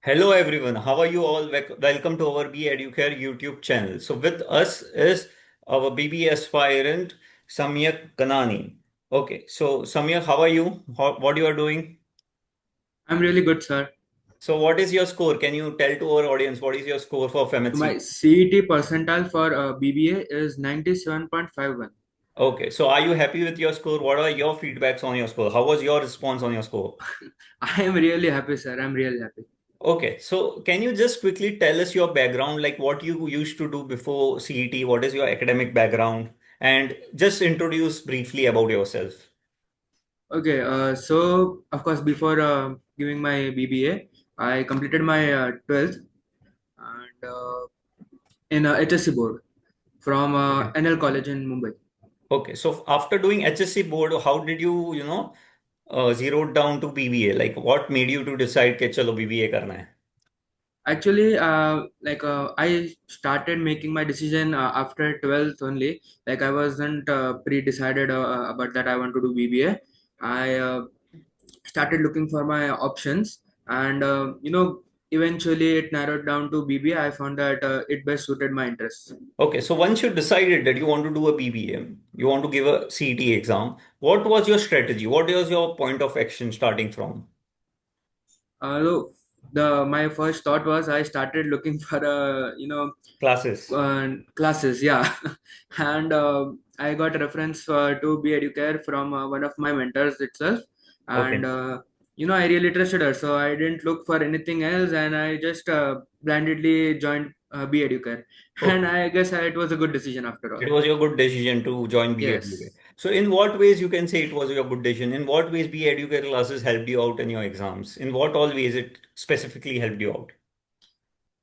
Hello everyone, how are you all? Welcome to our Be Educare YouTube channel. So with us is our BBA aspirant Samyak Kanani. Okay, so Samyak, how are you? What you are doing? I'm really good, sir. So what is your score? Can you tell to our audience what is your score for So my FMHC? CET percentile for BBA is 97.51. Okay, so are you happy with your score? What are your feedbacks on your score? How was your response on your score? I am really happy, sir. I'm really happy. Okay, so can you just quickly tell us your background, like what you used to do before CET? What is your academic background? And just introduce briefly about yourself. Okay, so of course, before giving my BBA, I completed my 12th and in HSC board from Okay. NL College in Mumbai. Okay, so after doing HSC board, how did you, zeroed down to BBA? Like what made you to decide कि चलो BBA करना है? Actually, I started making my decision after 12th only. Like I wasn't pre-decided about that I want to do BBA. I started looking for my options, and eventually it narrowed down to BBA. I found that it best suited my interests. Okay, so once you decided that you want to do a BBA, you want to give a CET exam, what was your strategy? What was your point of action starting from? So the my first thought was I started looking for Classes. classes, yeah, and I got a reference to be educare from one of my mentors itself, and Okay. I really trusted her, so I didn't look for anything else, and I just blindly joined be educare, and Okay. I guess it was a good decision after all. It was your good decision to join BA Educare. Yes. So, in what ways you can say it was your good decision? In what ways BA Educare classes helped you out in your exams? In what all ways it specifically helped you out?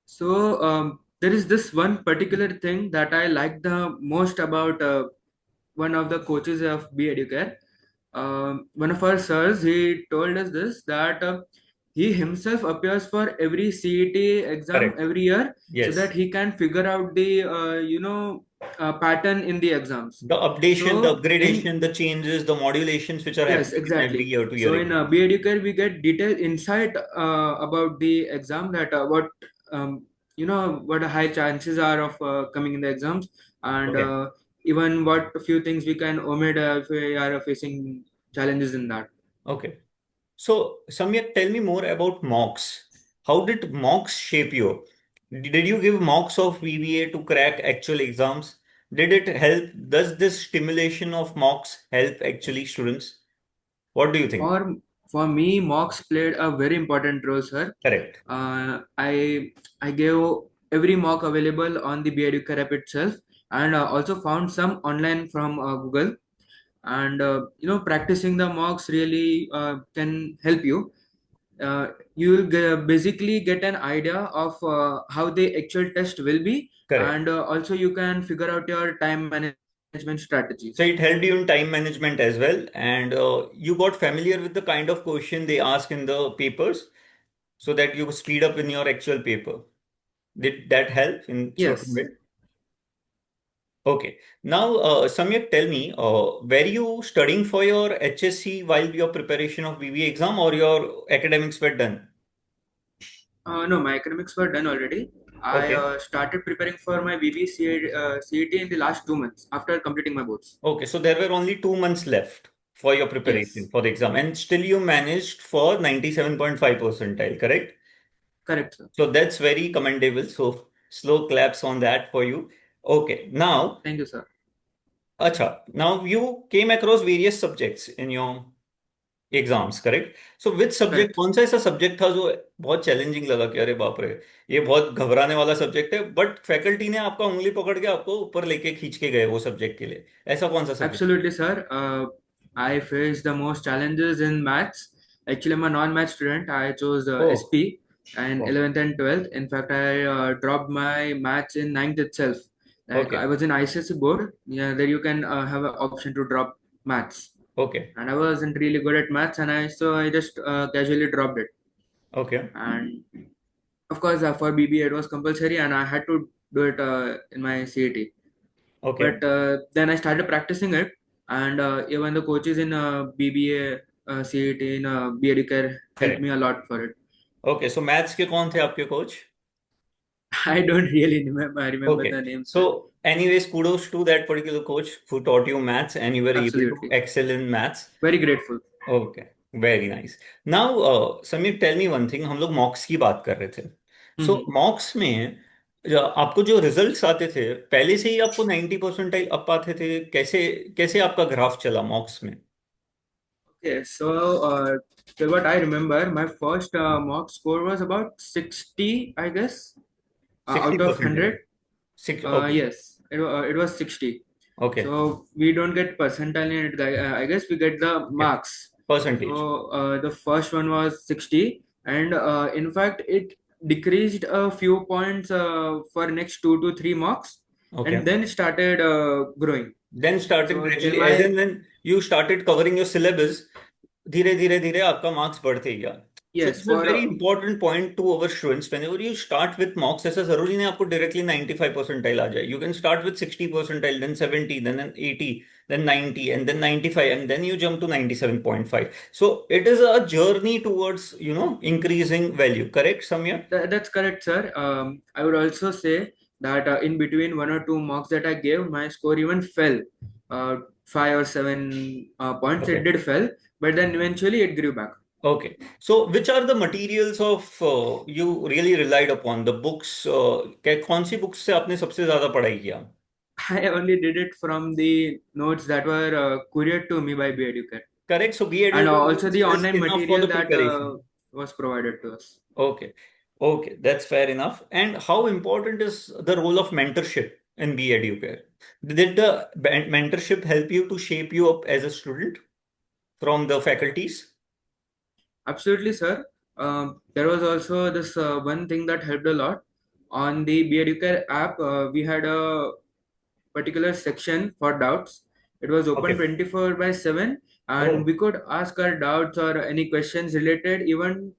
So there is this one particular thing that I like the most about one of the coaches of Be Educare. One of our sirs, he told us this that he himself appears for every CET exam Correct. every year so that Yes. he can figure out the pattern in the exams. The updation, the So in upgradation, the changes, the modulations which are yes, happening in every exactly. year to year So in exam. Be Educare, we get detailed insight about the exam that um, what high chances are of coming in the exams, and Okay. even what few things we can omit if we are facing challenges in that. Okay. So, Samyak, tell me more about mocks. How did mocks shape you? Did you give mocks of VBA to crack actual exams? Did it help? Does this stimulation of mocks help actually students? What do you think? For for me, mocks played a very important role, sir. Correct. I gave every mock available on the BEducare app itself, and also found some online from Google. And practicing the mocks really can help you. You will basically get an idea of how the actual test will be, Correct. and also you can figure out your time management So strategies. it helped you in time management as well, and you got familiar with the kind of question they ask in the papers, so that you speed up in your actual paper. Did that help in certain Yes. way? Okay. Now, Samyak, tell me, were you studying for your HSC while your preparation of BBA exam, or your academics were done? No, my academics were done already. I Okay. started preparing for my BBCA CET in the last 2 months after completing my boards. Okay. So there were only 2 months left for your preparation Yes, for the exam, and still you managed for 97.5 percentile, correct? correct, sir. So that's very commendable. So slow claps on that for you. Okay. Now, Thank you, sir. acha, now you came across various subjects in your exams correct so which subject Correct. कौन सा ऐसा subject था जो बहुत challenging लगा कि अरे बाप रे ये बहुत घबराने वाला सब्जेक्ट है बट फैकल्टी ने आपका उंगली पकड़ के आपको ऊपर लेके खींच के गए वो सब्जेक्ट के लिए ऐसा कौन सा subject Absolutely, sir. I faced the most challenges in maths. Actually, I'm a non-math student. I chose oh SP and oh 11th and 12th. In fact, I dropped my maths in ninth itself. Like okay I was in ICSE board. Yeah, there you can have an option to drop maths. Okay And I wasn't really good at maths, and I just casually dropped it. Okay And of course, for BBA it was compulsory, and I had to do it in my CET. Okay But then I started practicing it, and even the coaches in BBA CET in BEducare helped me correct a lot for it. Okay, so maths के कौन थे आपके coach? I don't really remember Okay. the names, sir. So, anyways, kudos to that particular coach who taught you maths and you were able to Absolutely. excel in maths. Very grateful. Okay, very nice. Now, Samir, tell me one thing. हम लोग मॉक्स की बात कर रहे थे. So, Hmm. मॉक्स में आपको जो रिजल्ट्स आते थे पहले से ही आपको 90 परसेंटाइल अप आते थे, कैसे कैसे आपका ग्राफ चला मॉक्स में? Okay, so till what I remember, my first mock score was about 60, I guess, sixty out of percentile 100. Six okay. Yes, it was 60. Okay. So we don't get percentile in it, I guess we get the marks. Percentage. So the first one was 60, and in fact, it decreased a few points for next 2 to 3 mocks, okay. and then started growing. Then started So till gradually as my and when you started covering your syllabus, धीरे धीरे धीरे आपका marks बढ़ते ही गया. So yes this is a for very important point to our students. Whenever you start with mocks, ऐसा जरूरी नहीं आपको डायरेक्टली 95 परसेंटाइल आ जाए. You can start with 60 percentile, then 70, then 80, then 90, and then 95, and then you jump to 97.5. So it is a journey towards, increasing value. Correct, Samya? That's correct, sir. I would also say that in between 1 or 2 mocks that I gave, my score even fell. 5 or 7 points, it Okay. did fell, but then eventually it grew back. Okay. So, which are the materials of you really relied upon? The books. कौन सी books से आपने सबसे ज्यादा पढ़ाई किया? I only did it from the notes that were couriered to me by BEducate, Correct. So, be and also educated the is online enough for material the that preparation. was provided to us. Okay. Okay, that's fair enough. And how important is the role of mentorship in Be Educare? Did the mentorship help you to shape you up as a student from the faculties? Absolutely, sir. There was also this one thing that helped a lot. On the BEducate app, we had a particular section for doubts. It was open Okay. 24 by 7, and Oh, we could ask our doubts or any questions related even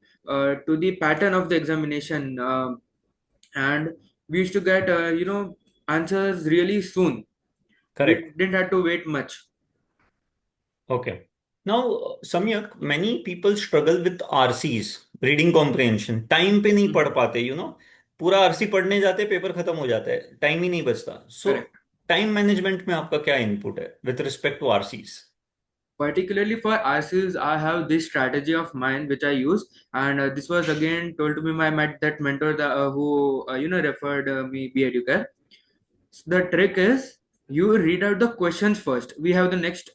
to the pattern of the examination. And we used to get, answers really soon. correct. We didn't have to wait much. Okay. Now, Samyak, many people struggle with RCs, reading comprehension. Time पे नहीं पढ़ Mhm. पाते, पूरा RC पढ़ने जाते paper खत्म हो जाता है, टाइम ही नहीं बचता. सो Correct. टाइम मैनेजमेंट में आपका क्या इनपुट है with respect to RCs? Particularly for RCs, I have this strategy of mine which I use, and this was again told to me by that mentor who referred me be educator. The trick is you read out the questions first. We have the next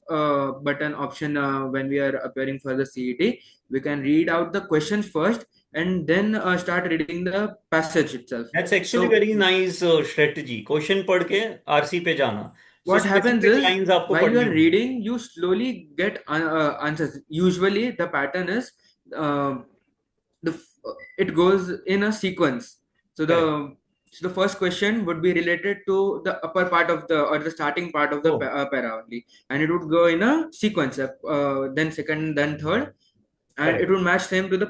button option when we are appearing for the CET. We can read out the questions first and then start reading the passage itself. That's actually So very nice strategy, question पढ़ के RC पे जाना. सो what happens specific is lines आपको while you पढ़नी are होंगी. reading, you slowly get answers. Usually, the pattern is uh, it goes in a sequence. So correct. the first question would be related to the upper part of the or the starting part of the oh. para only, and it would go in a sequence. Then second, then third, and it correct. would match same to the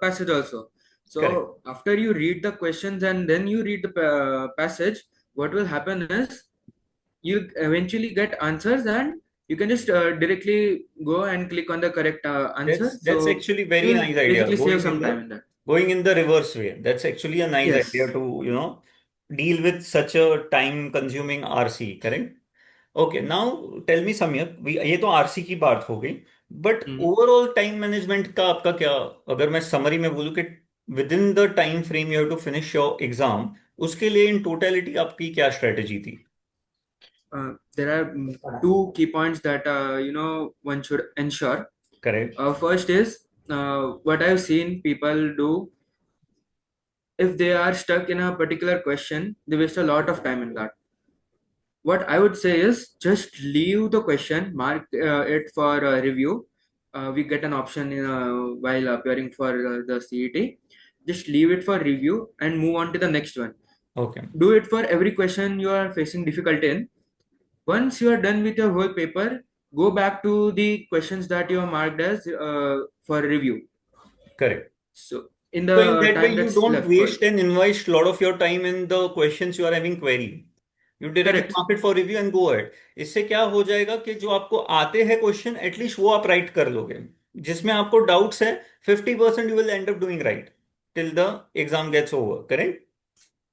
passage also. Correct. So after you read the questions and then you read the passage, what will happen is you eventually get answers and you can just directly go and click on the correct answer. That's So actually you very will nice idea. basically save some time in that. Going in the reverse way. That's actually a nice idea Yes. to, deal with such a time consuming RC, correct? Okay, now tell me Samyak, ये तो RC की बात हो गई, but Mm. Overall time management का आपका क्या? अगर मैं समरी में बोलूँ कि within the time frame you have to finish your exam, उसके लिए इन टोटलिटी आपकी क्या स्ट्रेटेजी थी? There are two key points that one should ensure. Correct. First is what I've seen people do. If they are stuck in a particular question, they waste a lot of time in that. What I would say is just leave the question, mark it for review. We get an option while appearing for the CET. Just leave it for review and move on to the next one. Okay. Do it for every question you are facing difficulty in. Once you are done with your whole paper, go back to the questions that you have marked as for review. Correct. So in So in the that way, time you that's don't left for waste you. and invest a lot of your time in the questions you are having query. You directly Correct. mark it for review and go ahead. इससे क्या हो जाएगा कि जो आपको आते हैं question at least वो आप राइट कर लोगे. जिसमें आपको डाउट्स है 50% you will and up doing right. till the exam gets over, correct?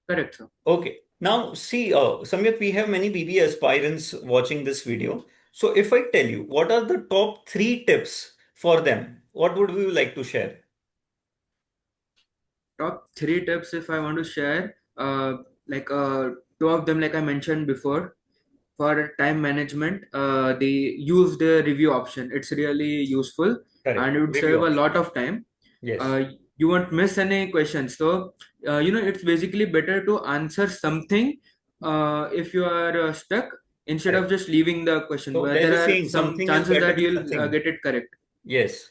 Correct, sir. Okay. Now, see, Samyak, we have many BBA aspirants watching this video. So, if I tell you what are the top three tips for them, what would you like to share? Top three tips if I want to share, like two of them, like I mentioned before, for time management, they use the review option. It's really useful and Correct. it would save Review a option. lot of time. Yes. uh, you won't miss any questions. So, it's basically better to answer something if you are stuck instead of Correct. just leaving the question, So, where there's there a are saying, some something is chances better that than you'll nothing. get it correct, Yes.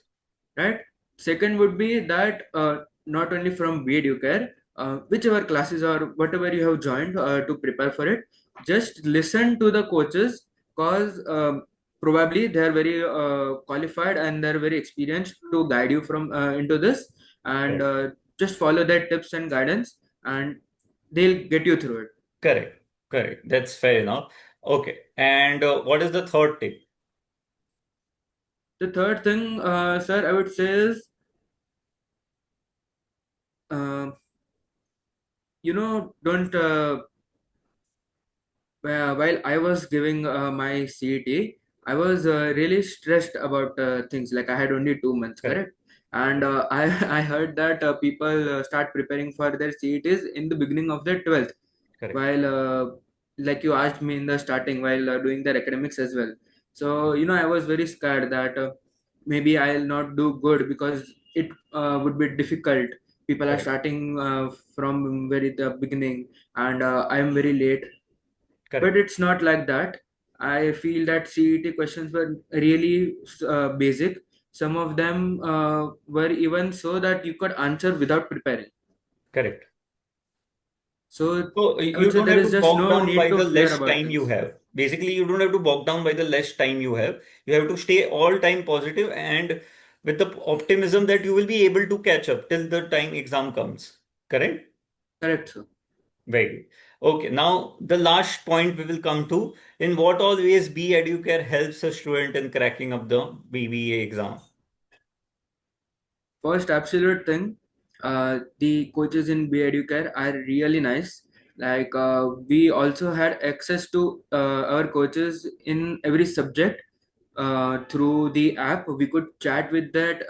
right? Second would be that not only from BEducare, whichever classes or whatever you have joined to prepare for it, just listen to the coaches, cause probably they are very qualified and they're very experienced to guide you from into this, and Correct. just follow their tips and guidance, and they'll get you through it. Correct. Correct. That's fair enough. Okay. And what is the third tip? The third thing, sir, I would say is, uh, don't while I was giving my CET, I was really stressed about things. Like I had only 2 months, Correct. correct? And I heard that people start preparing for their CETs in the beginning of their 12th, Correct. while like you asked me in the starting, while doing their academics as well. So, I was very scared that maybe I'll not do good because it would be difficult. People are Correct. starting from very the beginning, and I am very late, but Correct. it's not like that. I feel that CET questions were really basic. Some of them were even so that you could answer without preparing. Correct. So So I would you say don't there have is to just bog no down need by to the fear less about time you things. have. Basically, you don't have to bog down by the less time you have. You have to stay all time positive and with the optimism that you will be able to catch up till the time exam comes. Correct? Correct, sir. Very good. Okay, now the last point we will come to, in what all ways B Educare helps a student in cracking up the BBA exam. First, absolute thing, the coaches in BEducare are really nice. Like we also had access to our coaches in every subject through the app. We could chat with that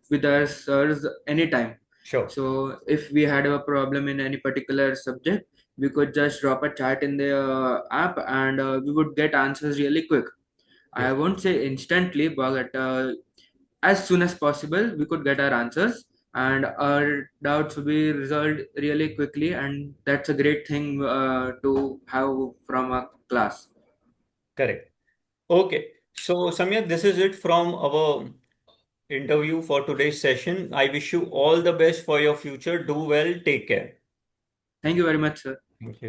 with our sirs anytime. Sure. So if we had a problem in any particular subject, we could just drop a chat in the app, and we would get answers really quick. I Yes. won't say instantly, but as soon as possible, we could get our answers, and our doubts would be resolved really quickly. And that's a great thing to have from a class. Correct. Okay. So, Samyak, this is it from our interview for today's session. I wish you all the best for your future. Do well. Take care. Thank you very much, sir. Thank you.